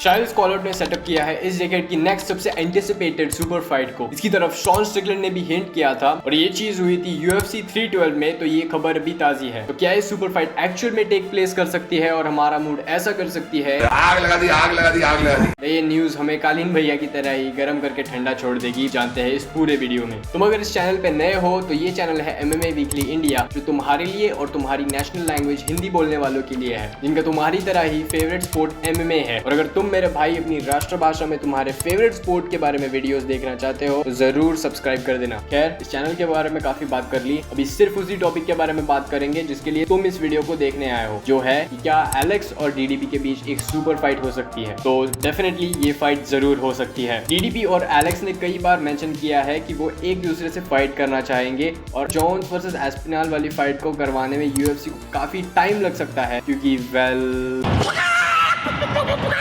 Charles collar ने setup किया है इस डेकेड की नेक्स्ट सबसे एंटिसिपेटेड सुपर फाइट को। इसकी तरफ शॉन स्ट्रिकलैंड ने भी हिंट किया था और ये चीज हुई थी UFC 312 में, तो ये खबर अभी ताजी है। तो क्या ये सुपर फाइट एक्चुअल में टेक प्लेस कर सकती है और हमारा मूड ऐसा कर सकती है? आग लगा दी, आग लगा दी, आग लगा दी। ये न्यूज हमें कालीन भैया की तरह ही गर्म करके ठंडा छोड़ देगी, जानते हैं इस पूरे वीडियो में। तुम अगर इस चैनल पे नए हो तो ये चैनल है MMA वीकली इंडिया, जो तुम्हारे लिए और तुम्हारी नेशनल लैंग्वेज हिंदी बोलने वालों के लिए है, जिनका तुम्हारी तरह ही फेवरेट स्पोर्ट MMA है। और अगर तुम मेरे भाई अपनी राष्ट्रभाषा में तुम्हारे फेवरेट स्पोर्ट के बारे में वीडियोस देखना चाहते हो तो जरूर सब्सक्राइब कर देना। खैर, इस चैनल के बारे में काफी बात कर ली, अभी सिर्फ उसी टॉपिक के बारे में बात करेंगे जिसके लिए तुम इस वीडियो को देखने आए हो, जो है कि क्या एलेक्स और DDP के बीच एक सुपर फाइट हो सकती है। तो डेफिनेटली ये फाइट जरूर हो सकती है। DDP और एलेक्स ने कई बार मेंशन किया है कि वो एक दूसरे से फाइट करना चाहेंगे और जोन्स वर्सेस एस्पिनाल वाली फाइट को करवाने में UFC को काफी टाइम लग सकता है, क्योंकि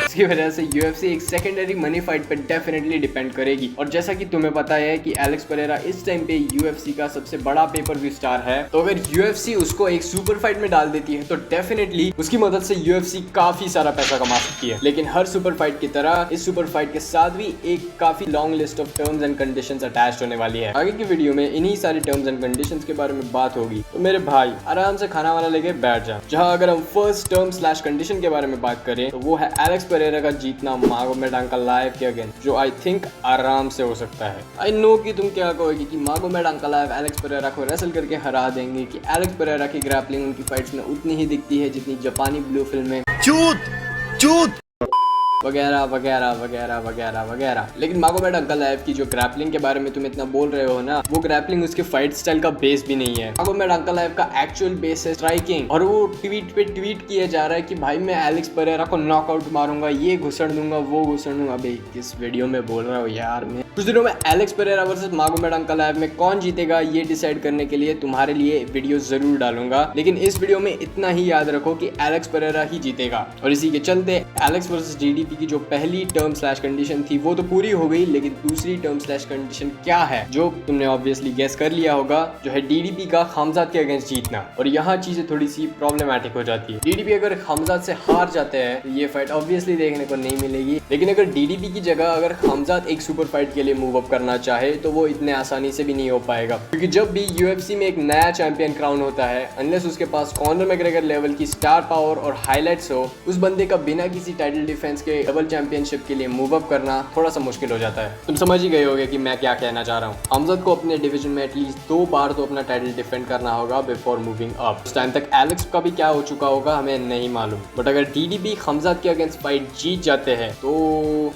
इसकी वजह से UFC एक सेकेंडरी मनी फाइट पर डेफिनेटली डिपेंड करेगी। और जैसा कि तुम्हें पता है कि एलेक्स परेरा इस टाइम पे UFC का सबसे बड़ा पेपर व्यू स्टार है, तो अगर UFC उसको एक सुपर फाइट में डाल देती है तो डेफिनेटली उसकी मदद से UFC काफी सारा पैसा कमा सकती है। लेकिन हर सुपर फाइट की तरह इस सुपर फाइट के साथ भी एक काफी long list of terms and conditions attached होने वाली है। आगे की वीडियो में इन्हीं सारे टर्म्स एंड कंडीशंस के बारे में बात होगी, तो मेरे भाई आराम से खाना वाला लेके बैठ जा। जहाँ अगर हम फर्स्ट टर्म स्लैश कंडीशन के बारे में बात करें तो वो है एलेक्स परेरा का जीतना मागोमेडआंकलाएव के अगेंस्ट, जो आई थिंक आराम से हो सकता है। आई नो कि तुम क्या कहोगे कि मागोमेडआंकलाएव एलेक्स परेरा को रेसल करके हरा देंगे, कि एलेक्स परेरा की ग्रैपलिंग उनकी फाइट्स में उतनी ही दिखती है जितनी जापानी ब्लू फिल्म में चूत वगैरह वगैरह वगैरह वगैरह वगैरह। लेकिन मागोमेडआंकलाएव की जो ग्रैपलिंग के बारे में तुम इतना बोल रहे हो ना, वो ग्रैपलिंग उसके फाइट स्टाइल का बेस भी नहीं है। मागोमेडआंकलाएव का एक्चुअल बेस है स्ट्राइकिंग, और वो ट्वीट पे ट्वीट किया जा रहा है कि भाई मैं एलेक्स परेरा को नॉकआउट मारूंगा, ये घुसड़ दूंगा, वो घुसड़ दूंगा। अबे किस वीडियो में बोल रहा हूँ यार मैं। कुछ दिनों में एलेक्स परेरा वर्सेस मागोमेडआंकलाएव में कौन जीतेगा ये डिसाइड करने के लिए तुम्हारे लिए वीडियो जरूर डालूंगा, लेकिन इस वीडियो में इतना ही याद रखो कि एलेक्स परेरा ही जीतेगा। और इसी के चलते एलेक्स वर्सेस DDP की जो पहली टर्म स्लैश कंडीशन थी वो तो पूरी हो गई, लेकिन दूसरी टर्म स्लैश कंडीशन क्या है, जो तुमने ऑब्वियसली गेस कर लिया होगा, जो है DDP का हमजाद के अगेंस्ट जीतना। और यहाँ चीजें थोड़ी सी प्रॉब्लमेटिक हो जाती है। DDP अगर हमजाद से हार जाते हैं तो ये फाइट ऑब्वियसली देखने को नहीं मिलेगी, लेकिन अगर DDP की जगह अगर हमजाद एक सुपर फाइट के लिए मूव अप करना चाहे तो वो इतने आसानी से भी नहीं हो पाएगा, क्योंकि जब भी UFC में एक नया चैंपियन क्राउन होता है, अनलेस उसके पास कॉनर मैग्रेगर लेवल की स्टार पावर और हाईलाइट्स हो, उस बंदे का बिना किसी टाइटल डिफेंस के डबल चैंपियनशिप के लिए मूव अप करना थोड़ा सा मुश्किल हो जाता है। तुम समझ ही गए होगे कि मैं क्या कहना चाह रहा हूँ। हमजाद को अपने डिवीजन में एटलीस्ट 2 बार तो अपना टाइटल डिफेंड करना होगा बिफोर मूविंग अप। उस टाइम तक एलेक्स का भी क्या हो चुका होगा हमें नहीं मालूम, बट अगर DDP हमजाद के अगेंस्ट फाइट जीत जाते हैं तो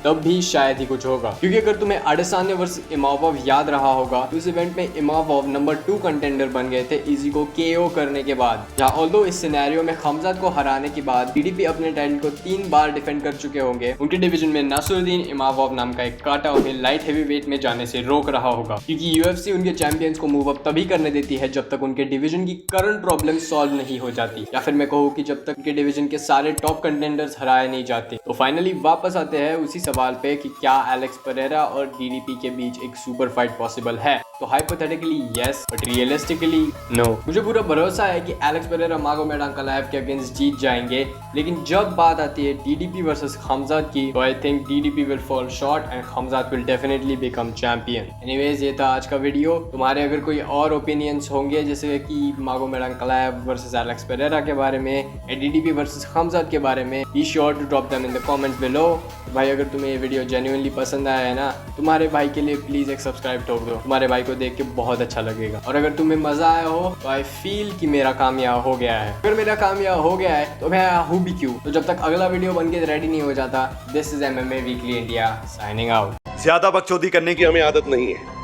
तब भी शायद ही कुछ होगा। क्योंकि अगर तुम्हें अडेसान्या वर्सेस इमावोव याद रहा होगा, उस इवेंट में इमावोव नंबर 2 कंटेंडर बन गए थे इजी को KO करने के बाद, जहाँ ऑल्दो इस सिनेरियो में हमजाद को हराने के बाद DDP अपने टाइटल को 3 बार डिफेंड कर चुके होंगे, उनके डिवीजन में नसरुद्दीन इमावोव नाम का एक काटा उन्हें लाइट हेवी वेट में जाने से रोक रहा होगा, क्योंकि UFC उनके चैंपियंस को मूव अप तभी करने देती है जब तक उनके डिवीजन की करंट प्रॉब्लम सॉल्व नहीं हो जाती, या फिर मैं कहूँ कि जब तक उनके डिवीजन के सारे टॉप कंटेंडर्स हराए नहीं जाते। तो फाइनली वापस आते हैं उसी सवाल पे कि क्या एलेक्स परेरा और DDP के बीच एक सुपर फाइट पॉसिबल है। तो hypothetically yes, but realistically no. मुझे पूरा भरोसा है कि एलेक्स परेरा मागोमेडआंकलाएव के अगेंस्ट जीत जाएंगे, लेकिन जब बात आती है DDP वर्सेस हमजाद की, तो I think DDP will fall short and Hamzad will definitely become champion. Anyways, ये था आज का वीडियो। तुम्हारे अगर कोई और ओपिनियंस होंगे, जैसे कि मागोमेडआंकलाएव वर्सेस एलेक्स परेरा के बारे में या DDP वर्सेस हमजाद के बारे में, be sure to drop them in the comments below। भाई अगर तुम्हें ये वीडियो जेन्युइनली पसंद आया है ना, तुम्हारे भाई के लिए प्लीज एक सब्सक्राइब ठोक दो, तुम्हारे भाई को देख के बहुत अच्छा लगेगा। और अगर तुम्हें मजा आया हो तो आई फील कि मेरा कामयाब हो गया है। अगर मेरा कामयाब हो गया है तो मैं हूँ भी क्यों। तो जब तक अगला वीडियो बन के रेडी नहीं हो जाता, this is MMA weekly India signing out. ज्यादा बकचोदी करने की हमें आदत नहीं है।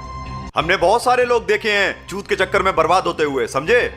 हमने बहुत सारे लोग देखे हैं चूत के चक्कर में बर्बाद होते हुए, समझे।